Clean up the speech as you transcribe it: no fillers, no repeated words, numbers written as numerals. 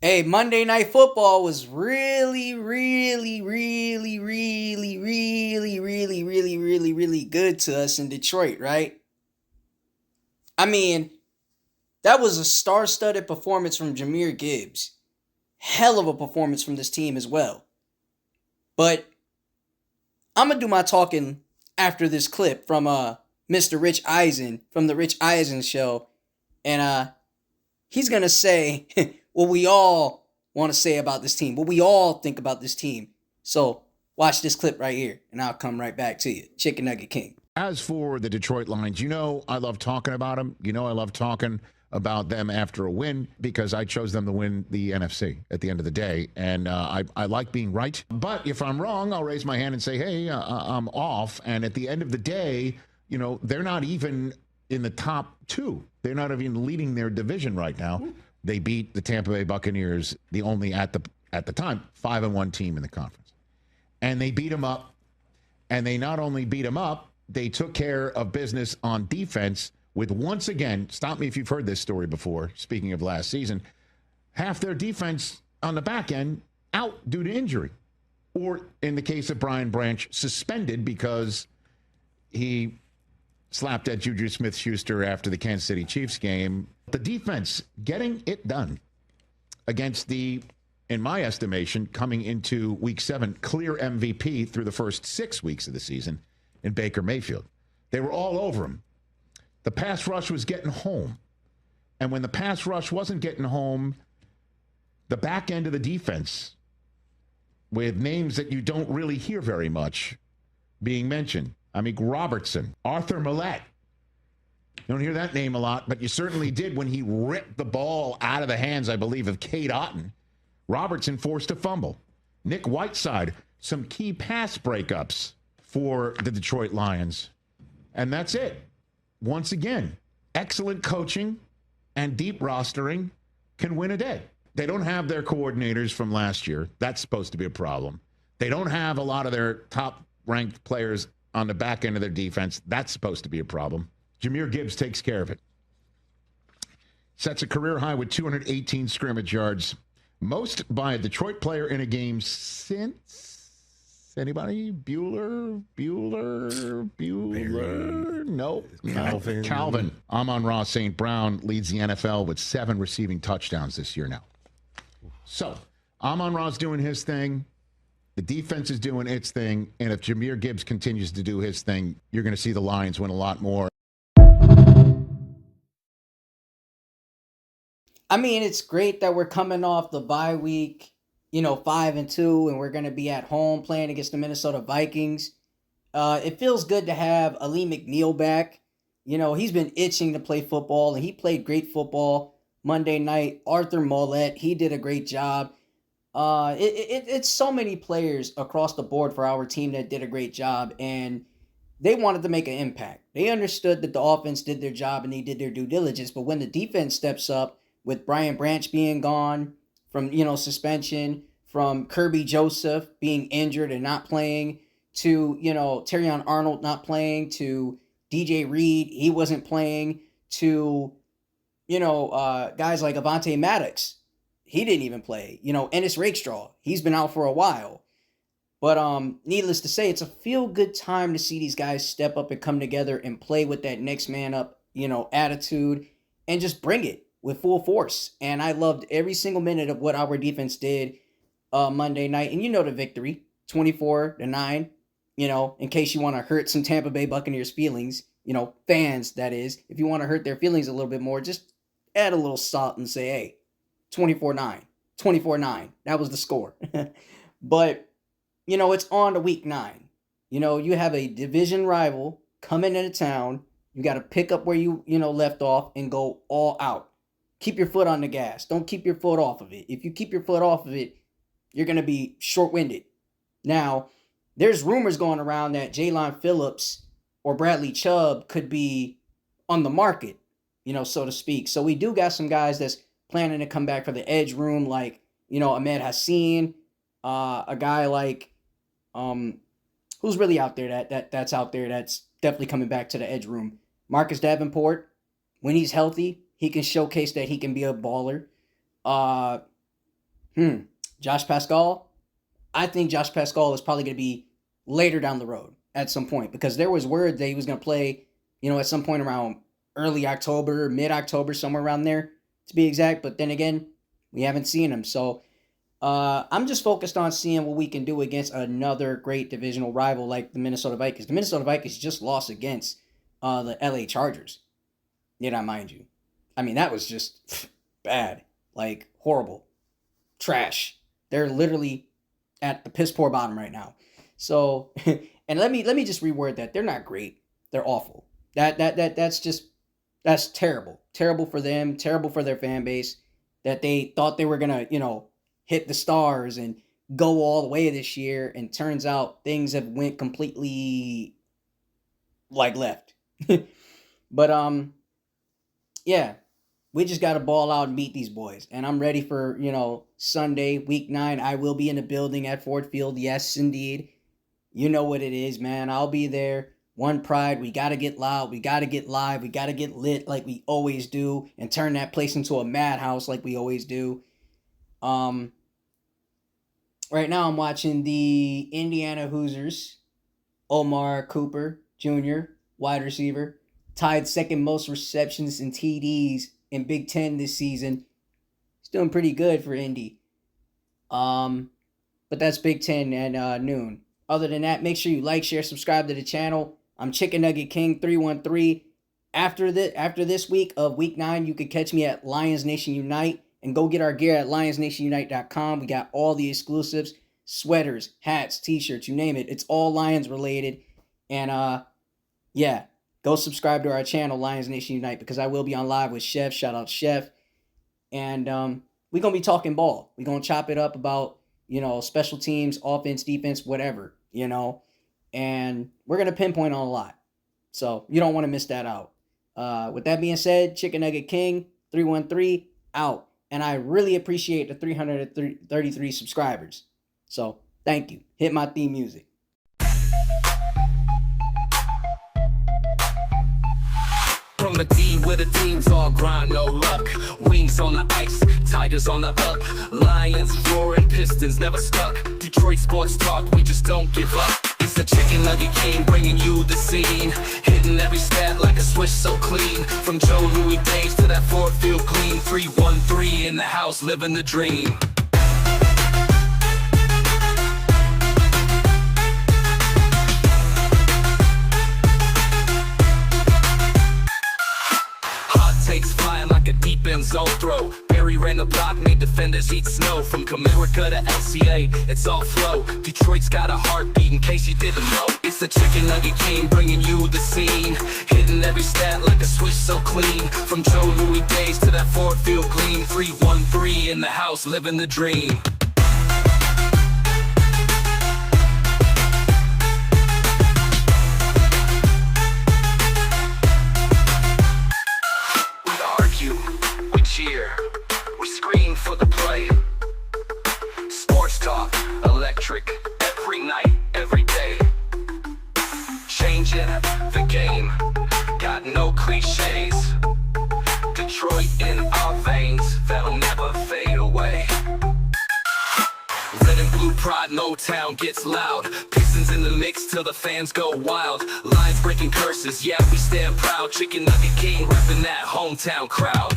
Hey, Monday Night Football was really, really, really, really, really, really, really, really, really good to us in Detroit, right? I mean, that was a star-studded performance from Jameer Gibbs. Hell of a performance from this team as well. But I'm gonna do my talking after this clip from Mr. Rich Eisen from the Rich Eisen show, and he's gonna say what we all want to say about this team, what we all think about this team. So watch this clip right here, and I'll come right back to you. Chicken Nugget King. As for the Detroit Lions, I love talking about them. I love talking about them after a win because I chose them to win the NFC at the end of the day. And I like being right. But if I'm wrong, I'll raise my hand and say, hey, I'm off. And at the end of the day, they're not even in the top two. They're not even leading their division right now. They beat the Tampa Bay Buccaneers, the only at the time 5-1 team in the conference. And they beat them up. And they not only beat them up, they took care of business on defense with, once again, stop me if you've heard this story before, speaking of last season, half their defense on the back end out due to injury. Or in the case of Brian Branch, suspended because he slapped at Juju Smith-Schuster after the Kansas City Chiefs game. The defense getting it done against the, in my estimation, coming into week 7, clear MVP through the first 6 weeks of the season in Baker Mayfield. They were all over him. The pass rush was getting home. And when the pass rush wasn't getting home, the back end of the defense, with names that you don't really hear very much being mentioned. Robertson, Arthur Millette. You don't hear that name a lot, but you certainly did when he ripped the ball out of the hands, I believe, of Cade Otton. Robertson forced a fumble. Nick Whiteside, some key pass breakups for the Detroit Lions. And that's it. Once again, excellent coaching and deep rostering can win a day. They don't have their coordinators from last year. That's supposed to be a problem. They don't have a lot of their top-ranked players on the back end of their defense. That's supposed to be a problem. Jameer Gibbs takes care of it. Sets a career high with 218 scrimmage yards. Most by a Detroit player in a game since... Anybody? Bueller? Nope. Calvin. Amon-Ra St. Brown leads the NFL with 7 receiving touchdowns this year now. So, Amon-Ra's doing his thing. The defense is doing its thing. And if Jameer Gibbs continues to do his thing, you're going to see the Lions win a lot more. It's great that we're coming off the bye week, 5-2, and we're going to be at home playing against the Minnesota Vikings. It feels good to have Ali McNeil back. He's been itching to play football, and he played great football Monday night. Arthur Mollett, he did a great job. It's so many players across the board for our team that did a great job, and they wanted to make an impact. They understood that the offense did their job and they did their due diligence, but when the defense steps up, with Brian Branch being gone from, suspension, from Kirby Joseph being injured and not playing, to, Terrion Arnold not playing, to DJ Reed, he wasn't playing, to, guys like Avante Maddox, he didn't even play. Ennis Rakestraw, he's been out for a while. But needless to say, it's a feel-good time to see these guys step up and come together and play with that next man up, attitude, and just bring it with full force. And I loved every single minute of what our defense did Monday night. And the victory, 24-9, in case you want to hurt some Tampa Bay Buccaneers feelings, fans, that is. If you want to hurt their feelings a little bit more, just add a little salt and say, hey, 24-9, 24-9. That was the score. But, it's on to week 9. You have a division rival coming into town. You got to pick up where you, left off and go all out. Keep your foot on the gas. Don't keep your foot off of it. If you keep your foot off of it, you're going to be short-winded. Now, there's rumors going around that Jalen Phillips or Bradley Chubb could be on the market, so to speak. So we do got some guys that's planning to come back for the edge room, like, Ahmed Hassan, a guy like, who's really out there that's out there that's definitely coming back to the edge room. Marcus Davenport, when he's healthy, he can showcase that he can be a baller. Hmm. Josh Pascal. I think Josh Pascal is probably going to be later down the road at some point because there was word that he was going to play, at some point around early October, mid October, somewhere around there to be exact. But then again, we haven't seen him. So I'm just focused on seeing what we can do against another great divisional rival like the Minnesota Vikings. The Minnesota Vikings just lost against the LA Chargers. Mind you. I mean, that was just bad. Like, horrible. Trash. They're literally at the piss poor bottom right now. So, and let me just reword that. They're not great. They're awful. That's terrible. Terrible for them, terrible for their fan base that they thought they were going to, hit the stars and go all the way this year, and turns out things have went completely like left. But yeah, we just got to ball out and beat these boys. And I'm ready for, Sunday, week 9. I will be in the building at Ford Field. Yes, indeed. You know what it is, man. I'll be there. One Pride. We got to get loud. We got to get live. We got to get lit like we always do and turn that place into a madhouse like we always do. Right now I'm watching the Indiana Hoosiers. Omar Cooper Jr., wide receiver, tied second most receptions and TDs in Big Ten this season. He's doing pretty good for Indy. But that's Big Ten and noon. Other than that, make sure you like, share, subscribe to the channel. I'm Chicken Nugget King 313. After this week of week 9, you can catch me at Lions Nation Unite and go get our gear at lionsnationunite.com. We got all the exclusives, sweaters, hats, t-shirts, you name it. It's all Lions related. And yeah, go subscribe to our channel, Lions Nation Unite, because I will be on live with Chef. Shout out Chef. And we're going to be talking ball. We're going to chop it up about, special teams, offense, defense, whatever, and we're going to pinpoint on a lot. So you don't want to miss that out. With that being said, Chicken Nugget King 313 out. And I really appreciate the 333 subscribers. So thank you. Hit my theme music. From the team where the team's all grind, no luck. Wings on the ice, Tigers on the up. Lions roaring, Pistons never stuck. Detroit sports talk, we just don't give up. It's the Chicken Nugget King bringing you the scene. Hitting every stat like a switch so clean. From Joe Louis days to that Ford Field clean. 313 in the house, living the dream. Takes flying like a deep end zone throw. Barry ran the block, made defenders eat snow. From Comerica to LCA, it's all flow. Detroit's got a heartbeat in case you didn't know. It's the Chicken Nugget King bringing you the scene. Hitting every stat like a switch so clean. From Joe Louis days to that Ford Field gleam. 313 in the house, living the dream. We cheer, we scream for the play. Sports talk, electric, every night, every day. Changing the game, got no cliches. Detroit in our veins, that'll never fade away. Red and blue pride, Motown gets loud. Pistons in the mix till the fans go wild. Lines breaking curses, yeah we stand proud. Chicken Nugget King repping that hometown crowd.